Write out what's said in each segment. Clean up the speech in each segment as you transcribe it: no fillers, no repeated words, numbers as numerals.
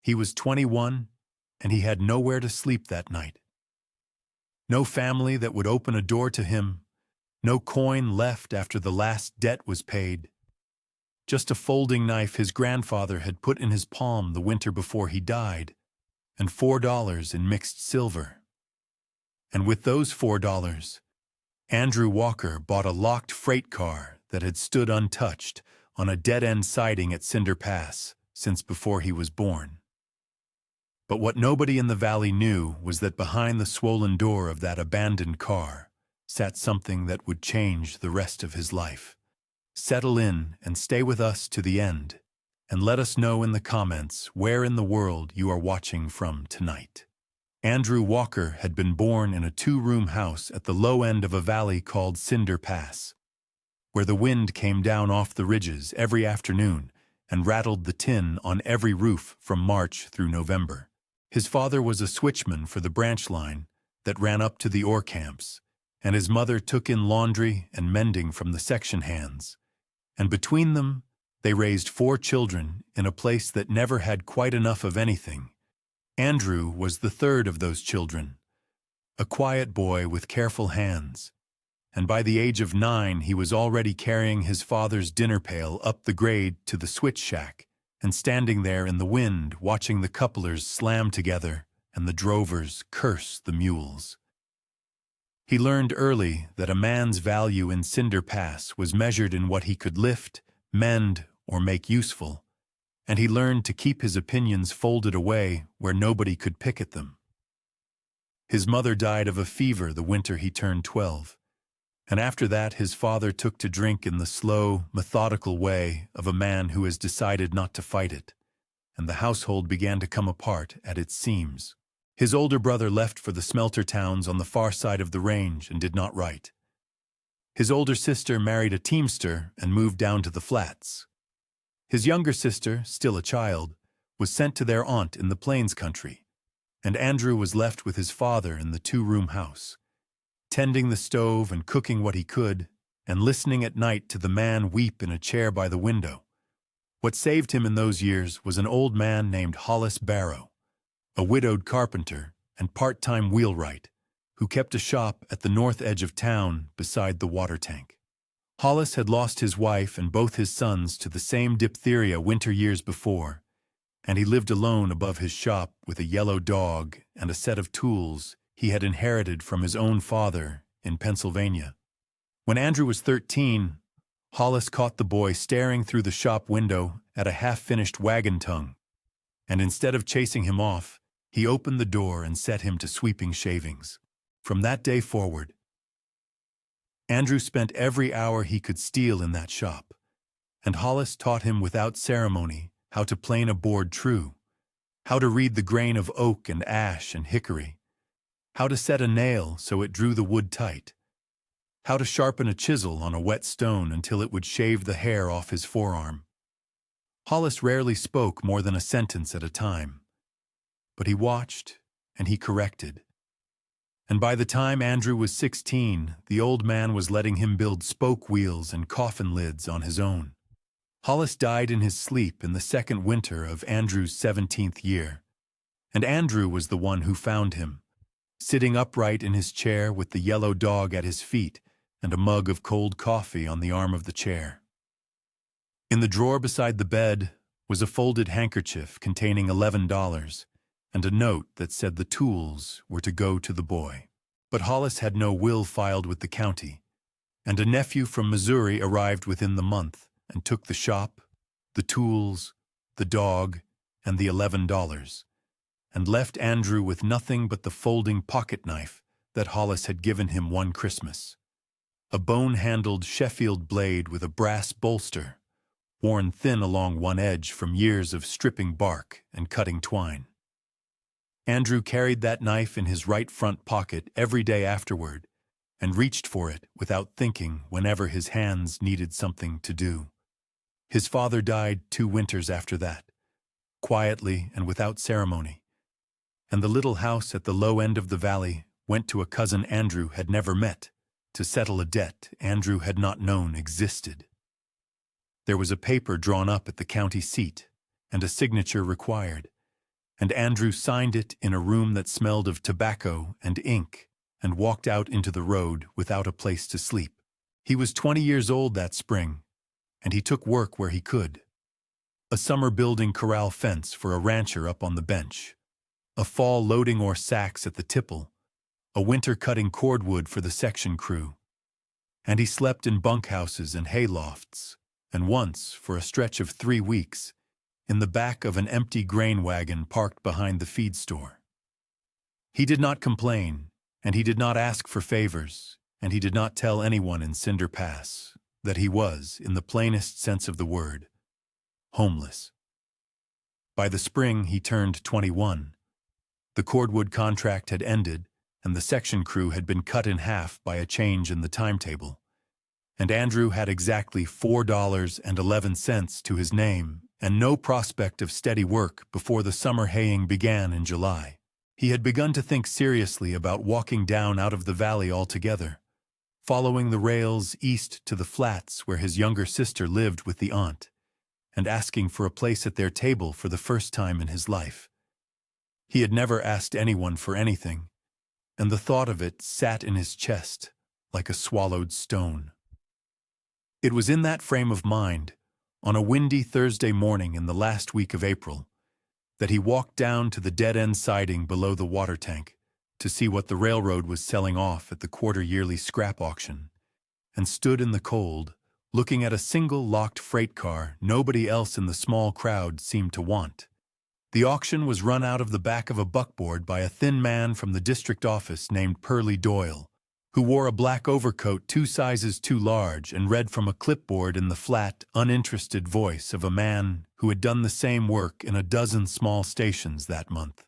He was 21, and he had nowhere to sleep that night. No family that would open a door to him, no coin left after the last debt was paid. Just a folding knife his grandfather had put in his palm the winter before he died, and $4 in mixed silver. And with those $4, Andrew Walker bought a locked freight car that had stood untouched on a dead-end siding at Cinder Pass since before he was born. But what nobody in the valley knew was that behind the swollen door of that abandoned car sat something that would change the rest of his life. Settle in and stay with us to the end, and let us know in the comments where in the world you are watching from tonight. Andrew Walker had been born in a 2-room house at the low end of a valley called Cinder Pass, where the wind came down off the ridges every afternoon and rattled the tin on every roof from March through November. His father was a switchman for the branch line that ran up to the ore camps, and his mother took in laundry and mending from the section hands. And between them, they raised 4 children in a place that never had quite enough of anything. Andrew was the third of those children, a quiet boy with careful hands, and by the age of 9 he was already carrying his father's dinner pail up the grade to the switch shack and standing there in the wind watching the couplers slam together and the drovers curse the mules. He learned early that a man's value in Cinder Pass was measured in what he could lift, mend, or make useful, and he learned to keep his opinions folded away where nobody could pick at them. His mother died of a fever the winter he turned 12, and after that his father took to drink in the slow, methodical way of a man who has decided not to fight it, and the household began to come apart at its seams. His older brother left for the smelter towns on the far side of the range and did not write. His older sister married a teamster and moved down to the flats. His younger sister, still a child, was sent to their aunt in the Plains country, and Andrew was left with his father in the 2-room house, tending the stove and cooking what he could, and listening at night to the man weep in a chair by the window. What saved him in those years was an old man named Hollis Barrow, a widowed carpenter and part-time wheelwright, who kept a shop at the north edge of town beside the water tank. Hollis had lost his wife and both his sons to the same diphtheria winter years before, and he lived alone above his shop with a yellow dog and a set of tools he had inherited from his own father in Pennsylvania. When Andrew was 13, Hollis caught the boy staring through the shop window at a half-finished wagon tongue, and instead of chasing him off, he opened the door and set him to sweeping shavings. From that day forward, Andrew spent every hour he could steal in that shop, and Hollis taught him without ceremony how to plane a board true, how to read the grain of oak and ash and hickory, how to set a nail so it drew the wood tight, how to sharpen a chisel on a wet stone until it would shave the hair off his forearm. Hollis rarely spoke more than a sentence at a time, but he watched and he corrected. And by the time Andrew was 16, the old man was letting him build spoke wheels and coffin lids on his own. Hollis died in his sleep in the second winter of Andrew's 17th year, and Andrew was the one who found him, sitting upright in his chair with the yellow dog at his feet and a mug of cold coffee on the arm of the chair. In the drawer beside the bed was a folded handkerchief containing $11, and a note that said the tools were to go to the boy. But Hollis had no will filed with the county, and a nephew from Missouri arrived within the month and took the shop, the tools, the dog, and the $11, and left Andrew with nothing but the folding pocket knife that Hollis had given him one Christmas, a bone-handled Sheffield blade with a brass bolster, worn thin along one edge from years of stripping bark and cutting twine. Andrew carried that knife in his right front pocket every day afterward and reached for it without thinking whenever his hands needed something to do. His father died 2 winters after that, quietly and without ceremony, and the little house at the low end of the valley went to a cousin Andrew had never met to settle a debt Andrew had not known existed. There was a paper drawn up at the county seat and a signature required, and Andrew signed it in a room that smelled of tobacco and ink, and walked out into the road without a place to sleep. He was 20 years old that spring, and he took work where he could. A summer building corral fence for a rancher up on the bench, a fall loading ore sacks at the tipple, a winter cutting cordwood for the section crew. And he slept in bunkhouses and haylofts, and once, for a stretch of 3 weeks, in the back of an empty grain wagon parked behind the feed store. He did not complain, and he did not ask for favors, and he did not tell anyone in Cinder Pass that he was, in the plainest sense of the word, homeless. By the spring, he turned 21. The cordwood contract had ended, and the section crew had been cut in half by a change in the timetable. And Andrew had exactly $4.11 to his name, and no prospect of steady work before the summer haying began in July. He had begun to think seriously about walking down out of the valley altogether, following the rails east to the flats where his younger sister lived with the aunt, and asking for a place at their table for the first time in his life. He had never asked anyone for anything, and the thought of it sat in his chest like a swallowed stone. It was in that frame of mind, on a windy Thursday morning in the last week of April, that he walked down to the dead-end siding below the water tank to see what the railroad was selling off at the quarter-yearly scrap auction, and stood in the cold, looking at a single locked freight car nobody else in the small crowd seemed to want. The auction was run out of the back of a buckboard by a thin man from the district office named Pearly Doyle, who wore a black overcoat 2 sizes too large and read from a clipboard in the flat, uninterested voice of a man who had done the same work in a dozen small stations that month.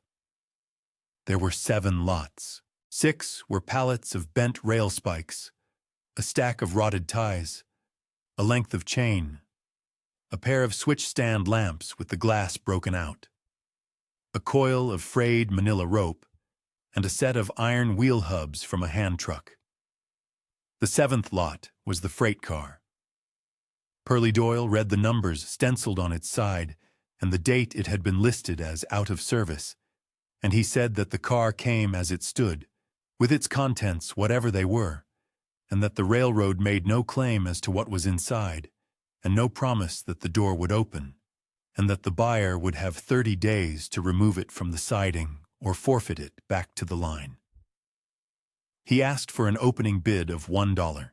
There were 7 lots. 6 were pallets of bent rail spikes, a stack of rotted ties, a length of chain, a pair of switch-stand lamps with the glass broken out, a coil of frayed manila rope, and a set of iron wheel hubs from a hand truck. The 7th lot was the freight car. Pearly Doyle read the numbers stenciled on its side and the date it had been listed as out of service, and he said that the car came as it stood, with its contents whatever they were, and that the railroad made no claim as to what was inside, and no promise that the door would open, and that the buyer would have 30 days to remove it from the siding or forfeit it back to the line. He asked for an opening bid of $1.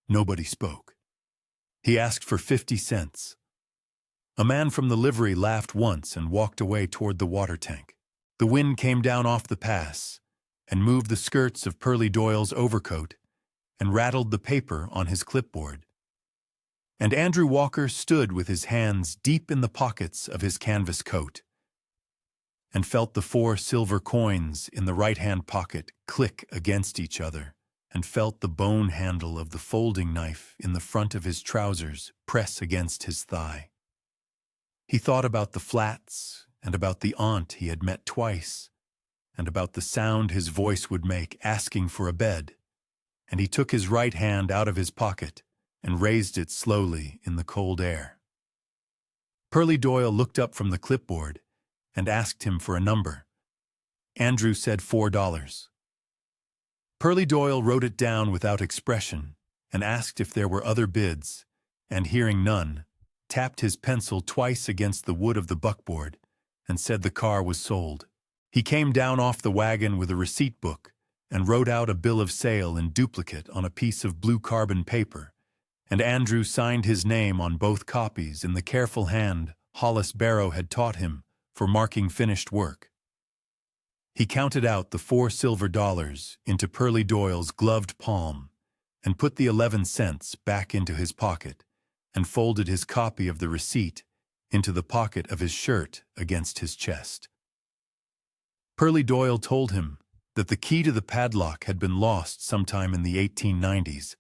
Nobody spoke. He asked for 50 cents. A man from the livery laughed once and walked away toward the water tank. The wind came down off the pass and moved the skirts of Pearly Doyle's overcoat and rattled the paper on his clipboard. And Andrew Walker stood with his hands deep in the pockets of his canvas coat and felt the 4 silver coins in the right-hand pocket click against each other, and felt the bone handle of the folding knife in the front of his trousers press against his thigh. He thought about the flats, and about the aunt he had met twice, and about the sound his voice would make asking for a bed, and he took his right hand out of his pocket and raised it slowly in the cold air. Pearly Doyle looked up from the clipboard and asked him for a number. Andrew said $4. Pearly Doyle wrote it down without expression and asked if there were other bids, and hearing none, tapped his pencil twice against the wood of the buckboard and said the car was sold. He came down off the wagon with a receipt book and wrote out a bill of sale in duplicate on a piece of blue carbon paper, and Andrew signed his name on both copies in the careful hand Hollis Barrow had taught him for marking finished work. He counted out the 4 silver dollars into Pearly Doyle's gloved palm and put the 11 cents back into his pocket and folded his copy of the receipt into the pocket of his shirt against his chest. Pearly Doyle told him that the key to the padlock had been lost sometime in the 1890s,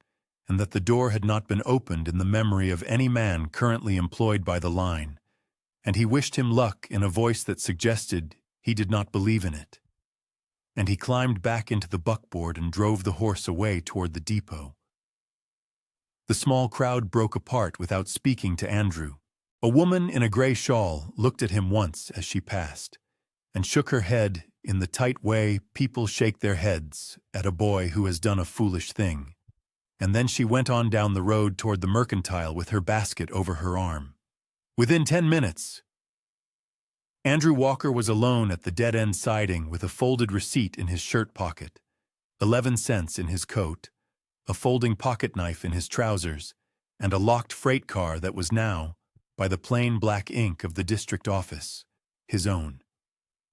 and that the door had not been opened in the memory of any man currently employed by the line, and he wished him luck in a voice that suggested he did not believe in it. And he climbed back into the buckboard and drove the horse away toward the depot. The small crowd broke apart without speaking to Andrew. A woman in a gray shawl looked at him once as she passed, and shook her head in the tight way people shake their heads at a boy who has done a foolish thing. And then she went on down the road toward the mercantile with her basket over her arm. Within 10 minutes, Andrew Walker was alone at the dead-end siding with a folded receipt in his shirt pocket, 11 cents in his coat, a folding pocket knife in his trousers, and a locked freight car that was now, by the plain black ink of the district office, his own.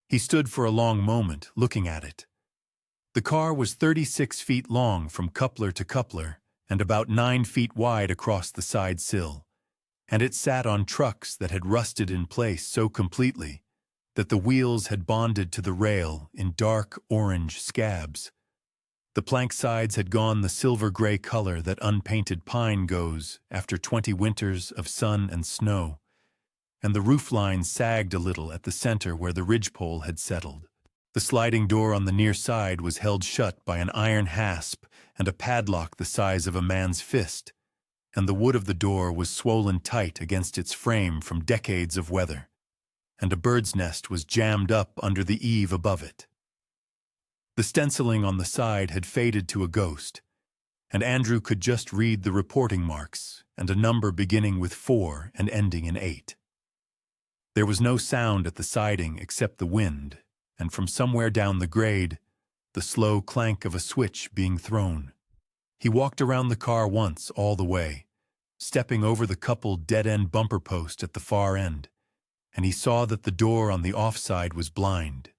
He stood for a long moment, looking at it. The car was 36 feet long from coupler to coupler and about 9 feet wide across the side sill, and it sat on trucks that had rusted in place so completely that the wheels had bonded to the rail in dark orange scabs. The plank sides had gone the silver-gray color that unpainted pine goes after 20 winters of sun and snow, and the roofline sagged a little at the center where the ridgepole had settled. The sliding door on the near side was held shut by an iron hasp and a padlock the size of a man's fist, and the wood of the door was swollen tight against its frame from decades of weather, and a bird's nest was jammed up under the eave above it. The stenciling on the side had faded to a ghost, and Andrew could just read the reporting marks and a number beginning with 4 and ending in 8. There was no sound at the siding except the wind, and from somewhere down the grade, the slow clank of a switch being thrown. He walked around the car once all the way, stepping over the coupled dead-end bumper post at the far end, and he saw that the door on the offside was blind.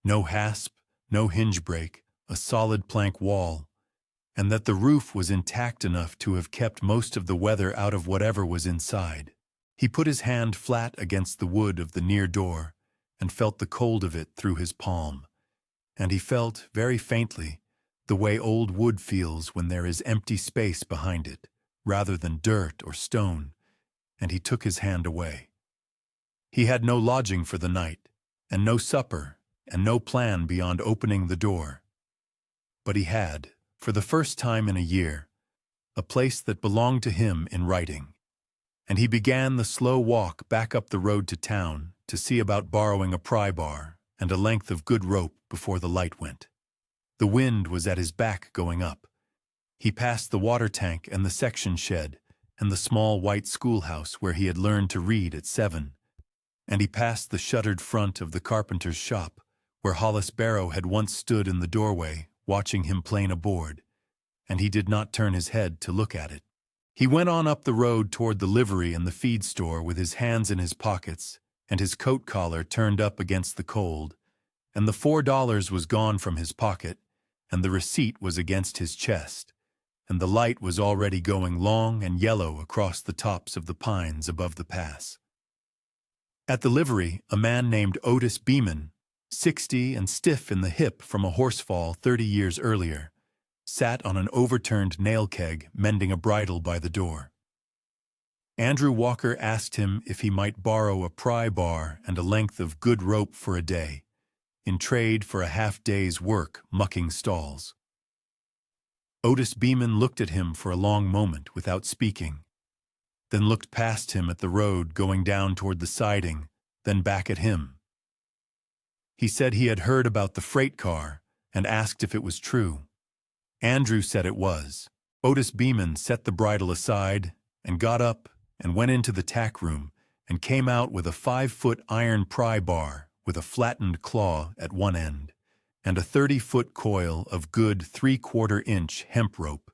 No hasp, no hinge break, a solid plank wall, and that the roof was intact enough to have kept most of the weather out of whatever was inside. He put his hand flat against the wood of the near door and felt the cold of it through his palm, and he felt, very faintly, the way old wood feels when there is empty space behind it, rather than dirt or stone, and he took his hand away. He had no lodging for the night, and no supper, and no plan beyond opening the door. But he had, for the first time in a year, a place that belonged to him in writing, and he began the slow walk back up the road to town to see about borrowing a pry bar and a length of good rope before the light went. The wind was at his back going up. He passed the water tank and the section shed and the small white schoolhouse where he had learned to read at 7, and he passed the shuttered front of the carpenter's shop, where Hollis Barrow had once stood in the doorway watching him plane a board, and he did not turn his head to look at it. He went on up the road toward the livery and the feed store with his hands in his pockets and his coat collar turned up against the cold, and the $4 was gone from his pocket, and the receipt was against his chest, and the light was already going long and yellow across the tops of the pines above the pass. At the livery, a man named Otis Beeman, 60 and stiff in the hip from a horsefall 30 years earlier, sat on an overturned nail keg mending a bridle by the door. Andrew Walker asked him if he might borrow a pry bar and a length of good rope for a day, in trade for a half-day's work mucking stalls. Otis Beeman looked at him for a long moment without speaking, then looked past him at the road going down toward the siding, then back at him. He said he had heard about the freight car and asked if it was true. Andrew said it was. Otis Beeman set the bridle aside and got up and went into the tack room and came out with a 5-foot iron pry bar with a flattened claw at one end and a 30-foot coil of good 3/4-inch hemp rope,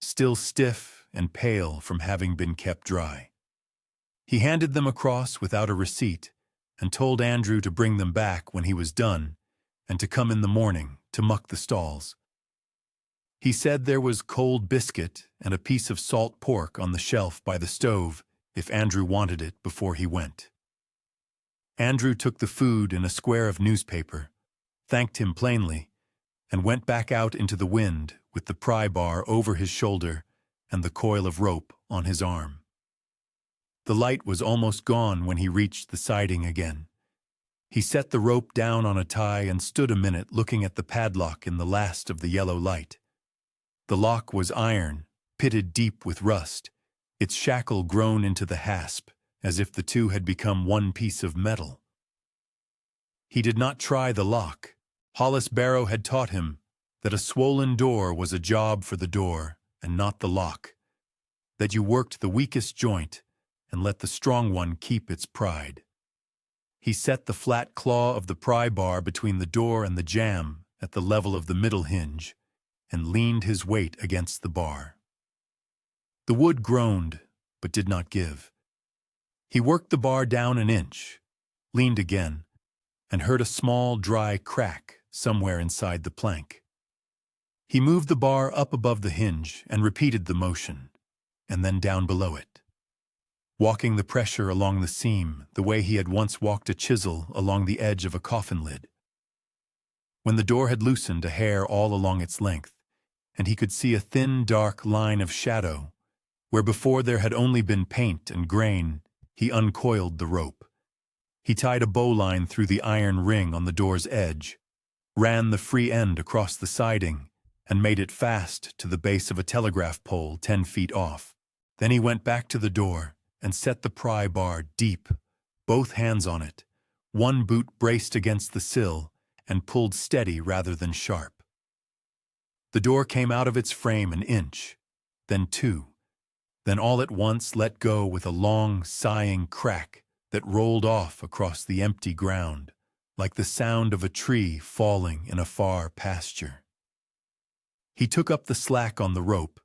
still stiff and pale from having been kept dry. He handed them across without a receipt and told Andrew to bring them back when he was done and to come in the morning to muck the stalls. He said there was cold biscuit and a piece of salt pork on the shelf by the stove if Andrew wanted it before he went. Andrew took the food in a square of newspaper, thanked him plainly, and went back out into the wind with the pry bar over his shoulder and the coil of rope on his arm. The light was almost gone when he reached the siding again. He set the rope down on a tie and stood a minute looking at the padlock in the last of the yellow light. The lock was iron, pitted deep with rust, its shackle grown into the hasp, as if the two had become one piece of metal. He did not try the lock. Hollis Barrow had taught him that a swollen door was a job for the door and not the lock, that you worked the weakest joint and let the strong one keep its pride. He set the flat claw of the pry bar between the door and the jamb at the level of the middle hinge and leaned his weight against the bar. The wood groaned, but did not give. He worked the bar down an inch, leaned again, and heard a small, dry crack somewhere inside the plank. He moved the bar up above the hinge and repeated the motion, and then down below it, walking the pressure along the seam the way he had once walked a chisel along the edge of a coffin lid. When the door had loosened a hair all along its length, and he could see a thin, dark line of shadow, where before there had only been paint and grain, he uncoiled the rope. He tied a bowline through the iron ring on the door's edge, ran the free end across the siding, and made it fast to the base of a telegraph pole 10 feet off. Then he went back to the door and set the pry bar deep, both hands on it, one boot braced against the sill and pulled steady rather than sharp. The door came out of its frame an inch, then 2, then all at once let go with a long, sighing crack that rolled off across the empty ground, like the sound of a tree falling in a far pasture. He took up the slack on the rope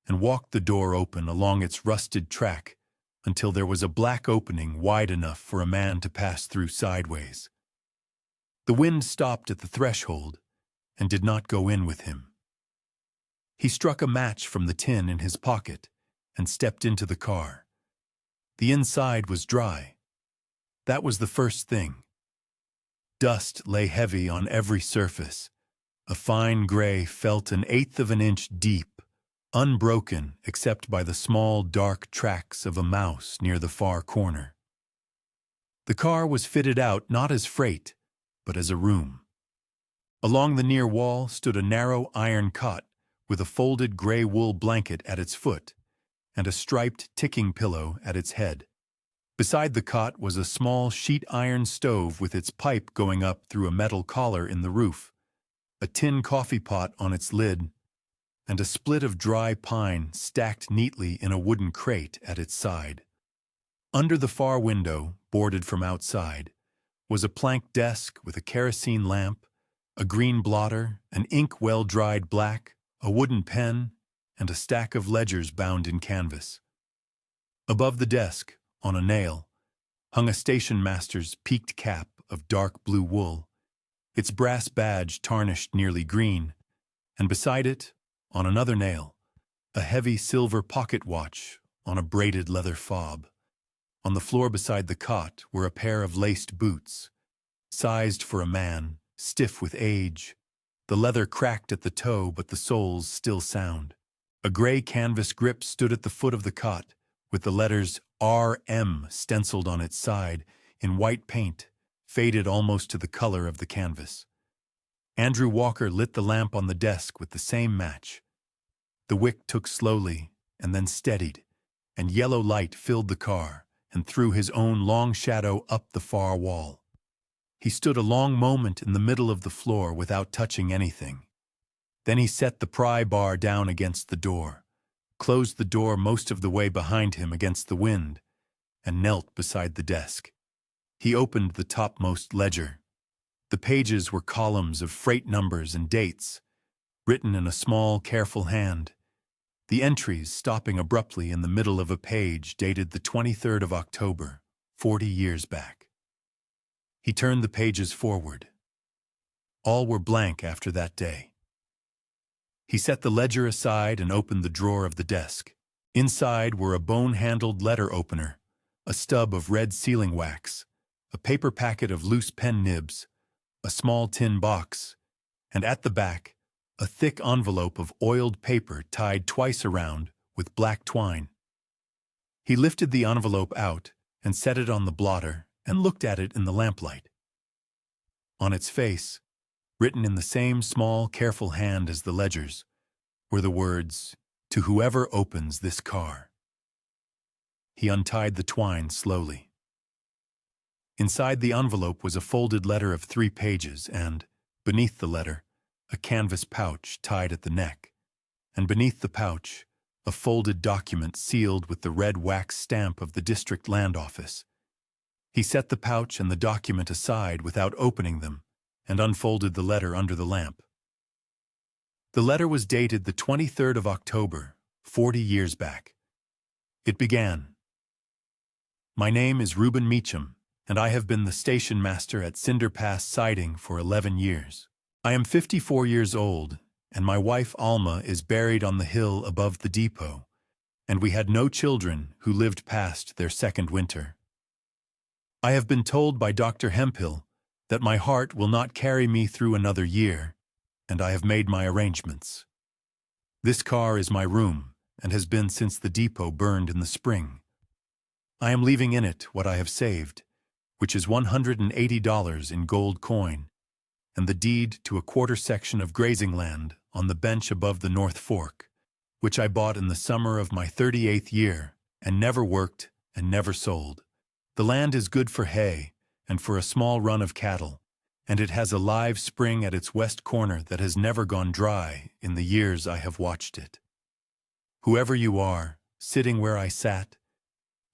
and walked the door open along its rusted track until there was a black opening wide enough for a man to pass through sideways. The wind stopped at the threshold and did not go in with him. He struck a match from the tin in his pocket and stepped into the car. The inside was dry. That was the first thing. Dust lay heavy on every surface, a fine gray felt 1/8 of an inch deep, unbroken except by the small dark tracks of a mouse near the far corner. The car was fitted out not as freight, but as a room. Along the near wall stood a narrow iron cot with a folded gray wool blanket at its foot and a striped ticking pillow at its head. Beside the cot was a small sheet iron stove with its pipe going up through a metal collar in the roof, a tin coffee pot on its lid, and a split of dry pine stacked neatly in a wooden crate at its side. Under the far window, boarded from outside, was a plank desk with a kerosene lamp, a green blotter, an ink well-dried black, a wooden pen, and a stack of ledgers bound in canvas. Above the desk, on a nail, hung a station master's peaked cap of dark blue wool, its brass badge tarnished nearly green, and beside it, on another nail, a heavy silver pocket watch on a braided leather fob. On the floor beside the cot were a pair of laced boots, sized for a man, stiff with age, the leather cracked at the toe but the soles still sound. A gray canvas grip stood at the foot of the cot, with the letters R.M. stenciled on its side in white paint, faded almost to the color of the canvas. Andrew Walker lit the lamp on the desk with the same match. The wick took slowly and then steadied, and yellow light filled the car and threw his own long shadow up the far wall. He stood a long moment in the middle of the floor without touching anything. Then he set the pry bar down against the door, closed the door most of the way behind him against the wind, and knelt beside the desk. He opened the topmost ledger. The pages were columns of freight numbers and dates, written in a small, careful hand, the entries stopping abruptly in the middle of a page dated the 23rd of October, 40 years back. He turned the pages forward. All were blank after that day. He set the ledger aside and opened the drawer of the desk. Inside were a bone-handled letter opener, a stub of red sealing wax, a paper packet of loose pen nibs, a small tin box, and at the back, a thick envelope of oiled paper tied twice around with black twine. He lifted the envelope out and set it on the blotter and looked at it in the lamplight. On its face, written in the same small, careful hand as the ledgers, were the words, "To whoever opens this car." He untied the twine slowly. Inside the envelope was a folded letter of 3 pages and, beneath the letter, a canvas pouch tied at the neck, and beneath the pouch, a folded document sealed with the red wax stamp of the district land office. He set the pouch and the document aside without opening them and unfolded the letter under the lamp. The letter was dated the 23rd of October, 40 years back. It began, "My name is Reuben Meacham, and I have been the station master at Cinder Pass Siding for 11 years. I am 54 years old, and my wife Alma is buried on the hill above the depot, and we had no children who lived past their second winter. I have been told by Dr. Hemphill that my heart will not carry me through another year, and I have made my arrangements. This car is my room, and has been since the depot burned in the spring. I am leaving in it what I have saved, which is $180 in gold coin, and the deed to a quarter section of grazing land on the bench above the North Fork, which I bought in the summer of my 38th year, and never worked and never sold. The land is good for hay and for a small run of cattle, and it has a live spring at its west corner that has never gone dry in the years I have watched it. Whoever you are, sitting where I sat,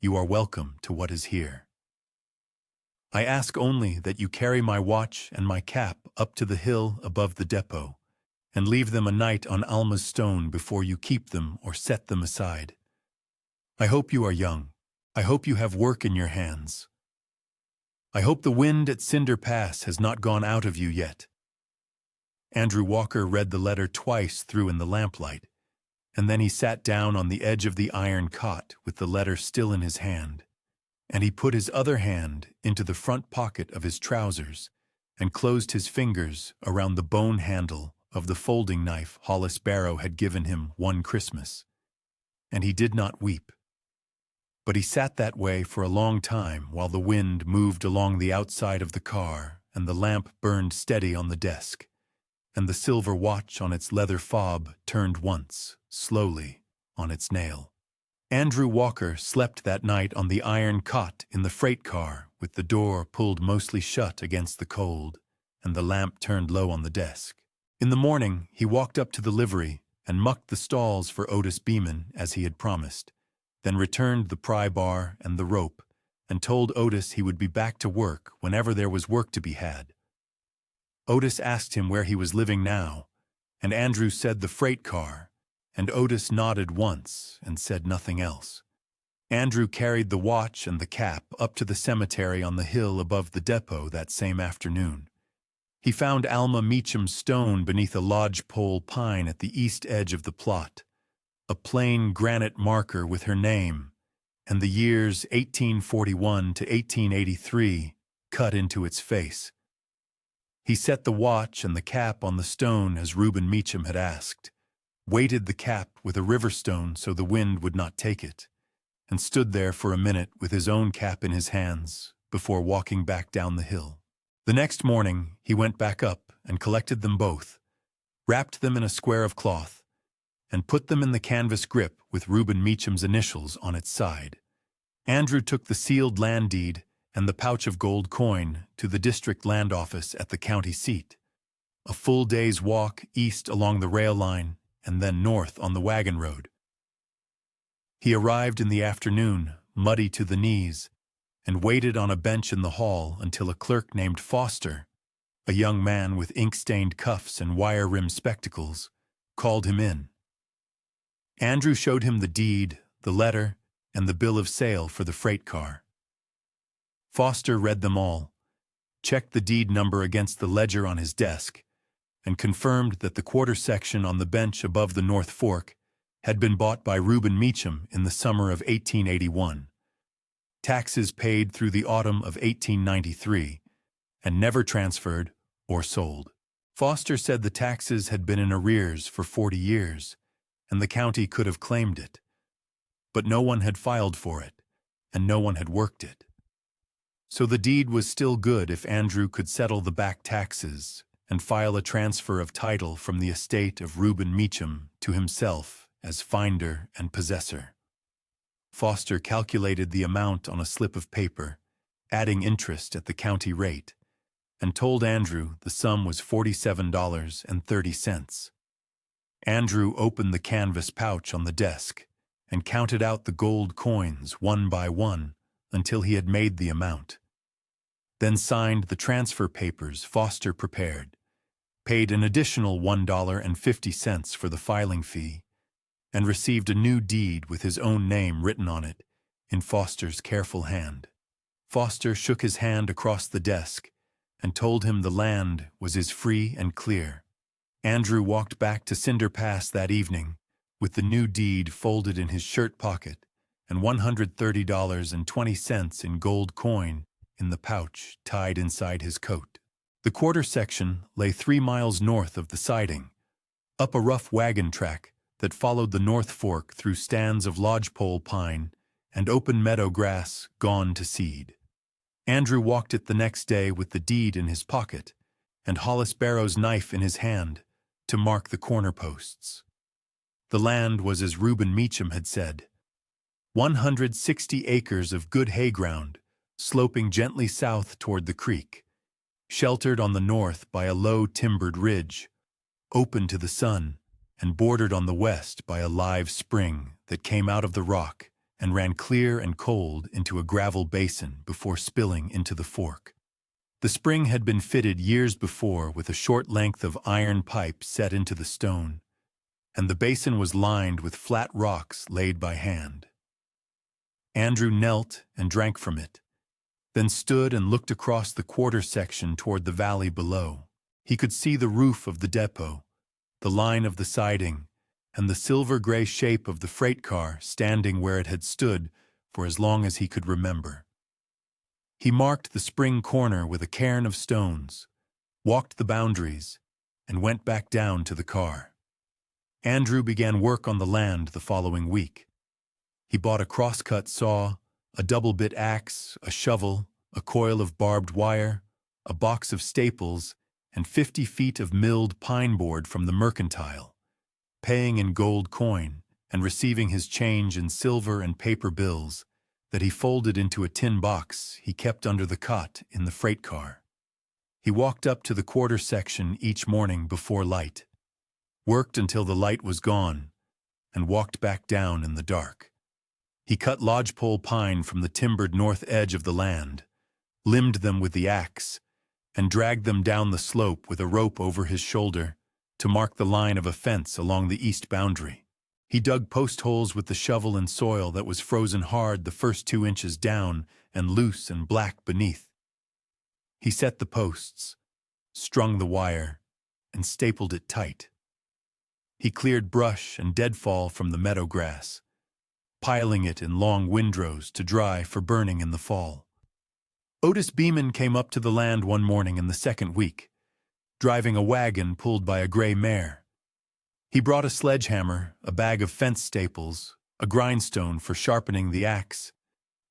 you are welcome to what is here. I ask only that you carry my watch and my cap up to the hill above the depot, and leave them a night on Alma's stone before you keep them or set them aside. I hope you are young. I hope you have work in your hands. I hope the wind at Cinder Pass has not gone out of you yet." Andrew Walker read the letter twice through in the lamplight, and then he sat down on the edge of the iron cot with the letter still in his hand, and he put his other hand into the front pocket of his trousers and closed his fingers around the bone handle of the folding knife Hollis Barrow had given him one Christmas. And he did not weep. But he sat that way for a long time while the wind moved along the outside of the car and the lamp burned steady on the desk, and the silver watch on its leather fob turned once, slowly, on its nail. Andrew Walker slept that night on the iron cot in the freight car with the door pulled mostly shut against the cold and the lamp turned low on the desk. In the morning, he walked up to the livery and mucked the stalls for Otis Beeman as he had promised, then returned the pry bar and the rope, and told Otis he would be back to work whenever there was work to be had. Otis asked him where he was living now, and Andrew said the freight car, and Otis nodded once and said nothing else. Andrew carried the watch and the cap up to the cemetery on the hill above the depot that same afternoon. He found Alma Meacham's stone beneath a lodgepole pine at the east edge of the plot, a plain granite marker with her name, and the years 1841 to 1883 cut into its face. He set the watch and the cap on the stone as Reuben Meacham had asked, weighted the cap with a river stone so the wind would not take it, and stood there for a minute with his own cap in his hands before walking back down the hill. The next morning he went back up and collected them both, wrapped them in a square of cloth, and put them in the canvas grip with Reuben Meacham's initials on its side. Andrew took the sealed land deed and the pouch of gold coin to the district land office at the county seat, a full day's walk east along the rail line and then north on the wagon road. He arrived in the afternoon, muddy to the knees, and waited on a bench in the hall until a clerk named Foster, a young man with ink-stained cuffs and wire-rimmed spectacles, called him in. Andrew showed him the deed, the letter, and the bill of sale for the freight car. Foster read them all, checked the deed number against the ledger on his desk, and confirmed that the quarter section on the bench above the North Fork had been bought by Reuben Meacham in the summer of 1881, taxes paid through the autumn of 1893, and never transferred or sold. Foster said the taxes had been in arrears for 40 years, and the county could have claimed it. But no one had filed for it, and no one had worked it. So the deed was still good if Andrew could settle the back taxes and file a transfer of title from the estate of Reuben Meacham to himself as finder and possessor. Foster calculated the amount on a slip of paper adding interest at the county rate, and told Andrew the sum was $47.30. Andrew opened the canvas pouch on the desk and counted out the gold coins one by one until he had made the amount. Then signed the transfer papers Foster prepared, paid an additional $1.50 for the filing fee, and received a new deed with his own name written on it in Foster's careful hand. Foster shook his hand across the desk and told him the land was his free and clear. Andrew walked back to Cinder Pass that evening with the new deed folded in his shirt pocket and $130.20 in gold coin in the pouch tied inside his coat. The quarter section lay 3 miles north of the siding, up a rough wagon track that followed the North Fork through stands of lodgepole pine and open meadow grass gone to seed. Andrew walked it the next day with the deed in his pocket and Hollis Barrow's knife in his hand to mark the corner posts. The land was as Reuben Meacham had said, 160 acres of good hay ground, sloping gently south toward the creek, sheltered on the north by a low timbered ridge, open to the sun, and bordered on the west by a live spring that came out of the rock and ran clear and cold into a gravel basin before spilling into the fork. The spring had been fitted years before with a short length of iron pipe set into the stone, and the basin was lined with flat rocks laid by hand. Andrew knelt and drank from it, then stood and looked across the quarter section toward the valley below. He could see the roof of the depot, the line of the siding, and the silver-gray shape of the freight car standing where it had stood for as long as he could remember. He marked the spring corner with a cairn of stones, walked the boundaries, and went back down to the car. Andrew began work on the land the following week. He bought a crosscut saw, a double-bit axe, a shovel, a coil of barbed wire, a box of staples, and 50 feet of milled pine board from the mercantile, paying in gold coin and receiving his change in silver and paper bills that he folded into a tin box he kept under the cot in the freight car. He walked up to the quarter section each morning before light, worked until the light was gone, and walked back down in the dark. He cut lodgepole pine from the timbered north edge of the land, limbed them with the axe, and dragged them down the slope with a rope over his shoulder to mark the line of a fence along the east boundary. He dug post holes with the shovel in soil that was frozen hard the first 2 inches down and loose and black beneath. He set the posts, strung the wire, and stapled it tight. He cleared brush and deadfall from the meadow grass, piling it in long windrows to dry for burning in the fall. Otis Beeman came up to the land one morning in the second week, driving a wagon pulled by a gray mare. He brought a sledgehammer, a bag of fence staples, a grindstone for sharpening the axe,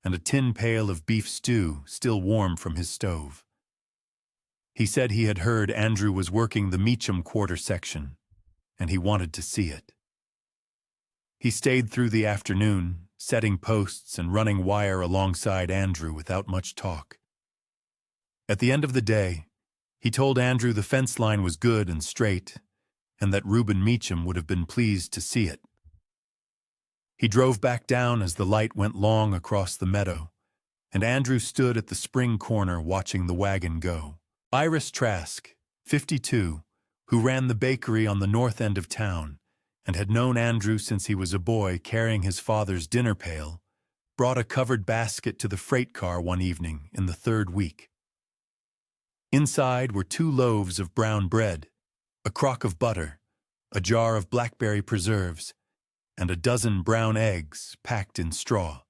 and a tin pail of beef stew still warm from his stove. He said he had heard Andrew was working the Meacham quarter section, and he wanted to see it. He stayed through the afternoon, setting posts and running wire alongside Andrew without much talk. At the end of the day, he told Andrew the fence line was good and straight, and that Reuben Meacham would have been pleased to see it. He drove back down as the light went long across the meadow, and Andrew stood at the spring corner watching the wagon go. Iris Trask, 52, who ran the bakery on the north end of town and had known Andrew since he was a boy carrying his father's dinner pail, brought a covered basket to the freight car one evening in the third week. Inside were 2 loaves of brown bread, a crock of butter, a jar of blackberry preserves, and a dozen brown eggs packed in straw.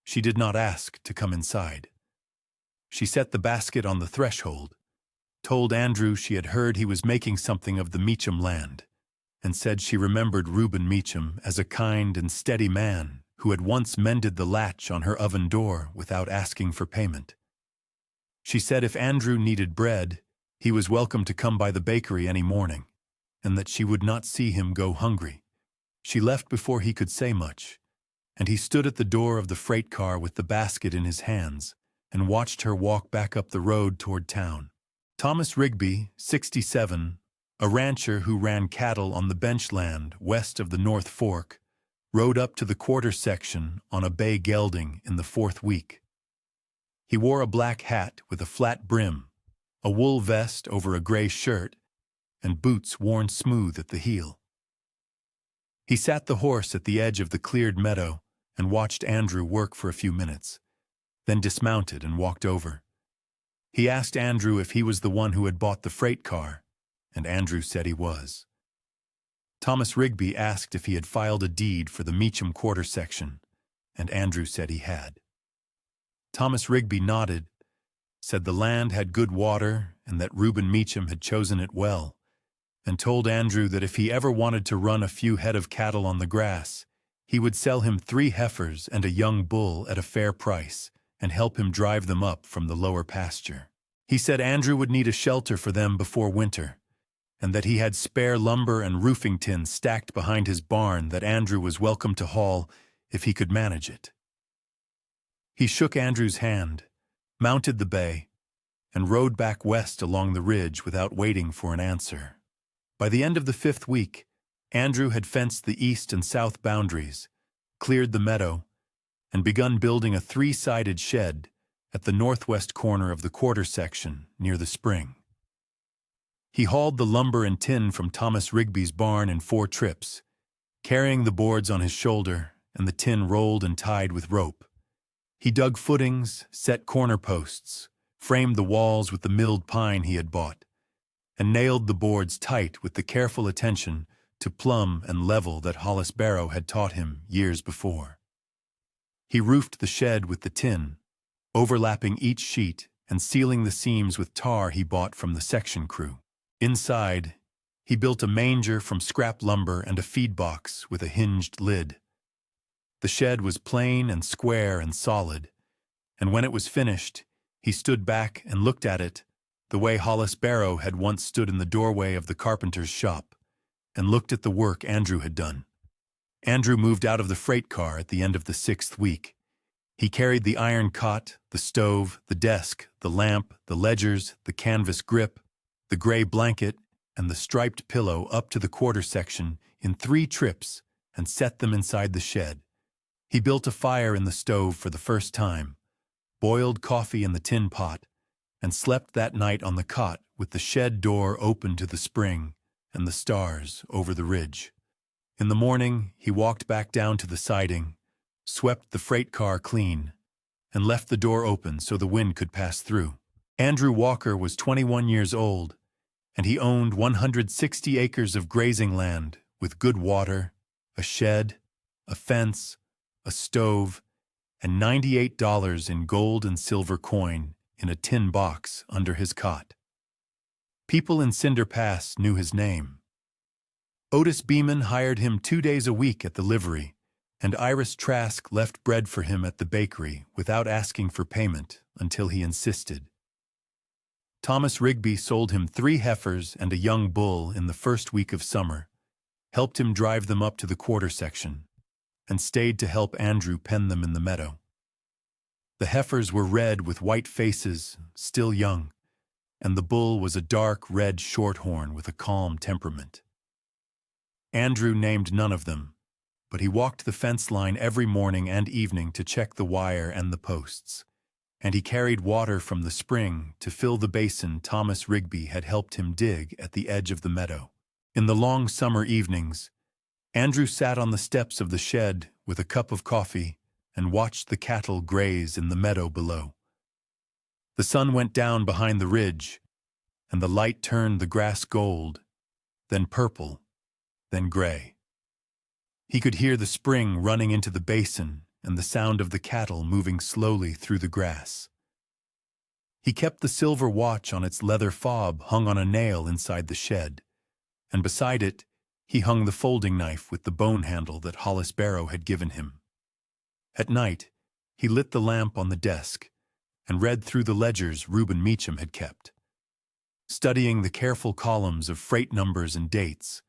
She did not ask to come inside. She set the basket on the threshold, told Andrew she had heard he was making something of the Meacham land, and said she remembered Reuben Meacham as a kind and steady man who had once mended the latch on her oven door without asking for payment. She said if Andrew needed bread, he was welcome to come by the bakery any morning, and that she would not see him go hungry. She left before he could say much, and he stood at the door of the freight car with the basket in his hands, and watched her walk back up the road toward town. Thomas Rigby, 67, a rancher who ran cattle on the bench land west of the North Fork, rode up to the quarter section on a bay gelding in the fourth week. He wore a black hat with a flat brim, a wool vest over a gray shirt, and boots worn smooth at the heel. He sat the horse at the edge of the cleared meadow and watched Andrew work for a few minutes, then dismounted and walked over. He asked Andrew if he was the one who had bought the freight car, and Andrew said he was. Thomas Rigby asked if he had filed a deed for the Meacham quarter section, and Andrew said he had. Thomas Rigby nodded, said the land had good water and that Reuben Meacham had chosen it well, and told Andrew that if he ever wanted to run a few head of cattle on the grass, he would sell him 3 heifers and a young bull at a fair price and help him drive them up from the lower pasture. He said Andrew would need a shelter for them before winter, and that he had spare lumber and roofing tin stacked behind his barn that Andrew was welcome to haul if he could manage it. He shook Andrew's hand, mounted the bay, and rode back west along the ridge without waiting for an answer. By the end of the 5th week, Andrew had fenced the east and south boundaries, cleared the meadow, and begun building a 3-sided shed at the northwest corner of the quarter section near the spring. He hauled the lumber and tin from Thomas Rigby's barn in 4 trips, carrying the boards on his shoulder and the tin rolled and tied with rope. He dug footings, set corner posts, framed the walls with the milled pine he had bought, and nailed the boards tight with the careful attention to plumb and level that Hollis Barrow had taught him years before. He roofed the shed with the tin, overlapping each sheet and sealing the seams with tar he bought from the section crew. Inside, he built a manger from scrap lumber and a feed box with a hinged lid. The shed was plain and square and solid, and when it was finished, he stood back and looked at it the way Hollis Barrow had once stood in the doorway of the carpenter's shop and looked at the work Andrew had done. Andrew moved out of the freight car at the end of the 6th week. He carried the iron cot, the stove, the desk, the lamp, the ledgers, the canvas grip, the gray blanket, and the striped pillow up to the quarter section in 3 trips and set them inside the shed. He built a fire in the stove for the first time, boiled coffee in the tin pot, and slept that night on the cot with the shed door open to the spring and the stars over the ridge. In the morning, he walked back down to the siding, swept the freight car clean, and left the door open so the wind could pass through. Andrew Walker was 21 years old, and he owned 160 acres of grazing land with good water, a shed, a fence, a stove, and $98 in gold and silver coin in a tin box under his cot. People in Cinder Pass knew his name. Otis Beeman hired him 2 days a week at the livery, and Iris Trask left bread for him at the bakery without asking for payment until he insisted. Thomas Rigby sold him 3 heifers and a young bull in the first week of summer, helped him drive them up to the quarter section, and stayed to help Andrew pen them in the meadow. The heifers were red with white faces, still young, and the bull was a dark red shorthorn with a calm temperament. Andrew named none of them, but he walked the fence line every morning and evening to check the wire and the posts, and he carried water from the spring to fill the basin Thomas Rigby had helped him dig at the edge of the meadow. In the long summer evenings, Andrew sat on the steps of the shed with a cup of coffee and watched the cattle graze in the meadow below. The sun went down behind the ridge, and the light turned the grass gold, then purple, then gray. He could hear the spring running into the basin and the sound of the cattle moving slowly through the grass. He kept the silver watch on its leather fob hung on a nail inside the shed, and beside it he hung the folding knife with the bone handle that Hollis Barrow had given him. At night, he lit the lamp on the desk and read through the ledgers Reuben Meacham had kept, studying the careful columns of freight numbers and dates,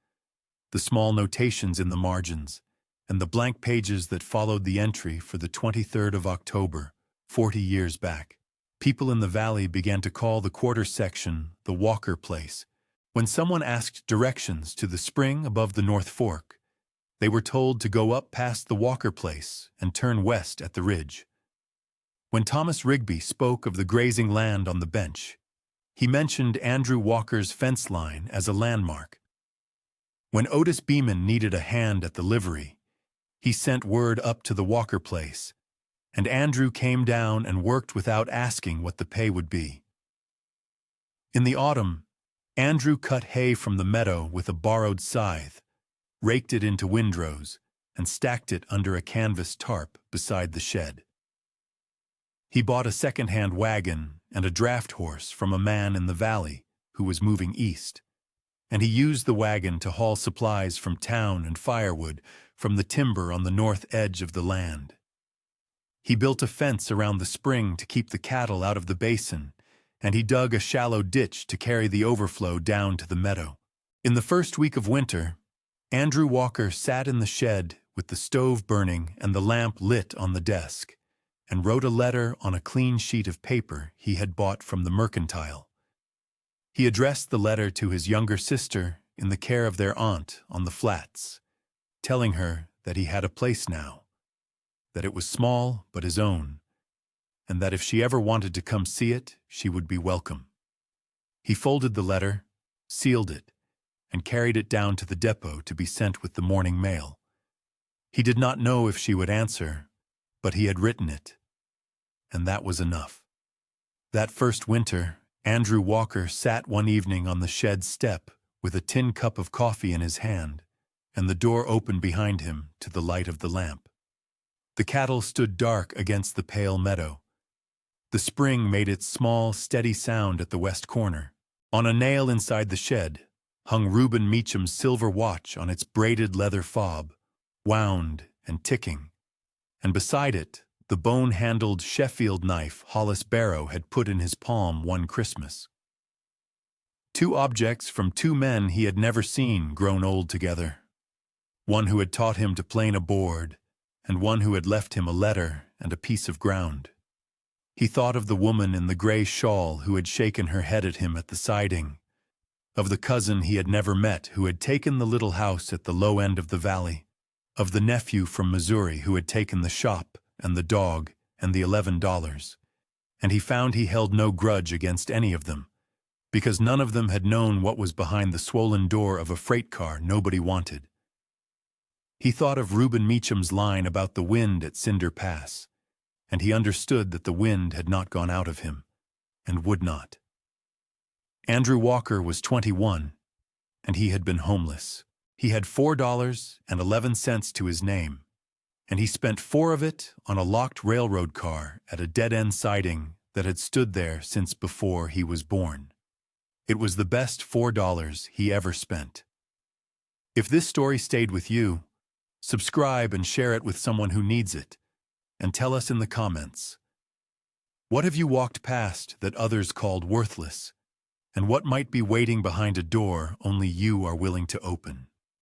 the small notations in the margins, and the blank pages that followed the entry for the 23rd of October, 40 years back. People in the valley began to call the quarter section the Walker Place. When someone asked directions to the spring above the North Fork, they were told to go up past the Walker Place and turn west at the ridge. When Thomas Rigby spoke of the grazing land on the bench, he mentioned Andrew Walker's fence line as a landmark. When Otis Beeman needed a hand at the livery, he sent word up to the Walker Place, and Andrew came down and worked without asking what the pay would be. In the autumn, Andrew cut hay from the meadow with a borrowed scythe, raked it into windrows, and stacked it under a canvas tarp beside the shed. He bought a second-hand wagon and a draft horse from a man in the valley who was moving east, and he used the wagon to haul supplies from town and firewood from the timber on the north edge of the land. He built a fence around the spring to keep the cattle out of the basin, and he dug a shallow ditch to carry the overflow down to the meadow. In the first week of winter, Andrew Walker sat in the shed with the stove burning and the lamp lit on the desk, and wrote a letter on a clean sheet of paper he had bought from the mercantile. He addressed the letter to his younger sister in the care of their aunt on the flats, telling her that he had a place now, that it was small but his own, and that if she ever wanted to come see it, she would be welcome. He folded the letter, sealed it, and carried it down to the depot to be sent with the morning mail. He did not know if she would answer, but he had written it, and that was enough. That first winter, Andrew Walker sat one evening on the shed step with a tin cup of coffee in his hand, and the door opened behind him to the light of the lamp. The cattle stood dark against the pale meadow. The spring made its small, steady sound at the west corner. On a nail inside the shed hung Reuben Meacham's silver watch on its braided leather fob, wound and ticking, and beside it the bone-handled Sheffield knife Hollis Barrow had put in his palm one Christmas. Two objects from two men he had never seen grown old together. One who had taught him to plane a board, and one who had left him a letter and a piece of ground. He thought of the woman in the gray shawl who had shaken her head at him at the siding, of the cousin he had never met who had taken the little house at the low end of the valley, of the nephew from Missouri who had taken the shop and the dog and the $11, and he found he held no grudge against any of them, because none of them had known what was behind the swollen door of a freight car nobody wanted. He thought of Reuben Meacham's line about the wind at Cinder Pass, and he understood that the wind had not gone out of him, and would not. Andrew Walker was 21, and he had been homeless. He had $4.11 to his name, and he spent 4 of it on a locked railroad car at a dead-end siding that had stood there since before he was born. It was the best $4 he ever spent. If this story stayed with you, subscribe and share it with someone who needs it, and tell us in the comments. What have you walked past that others called worthless, and what might be waiting behind a door only you are willing to open?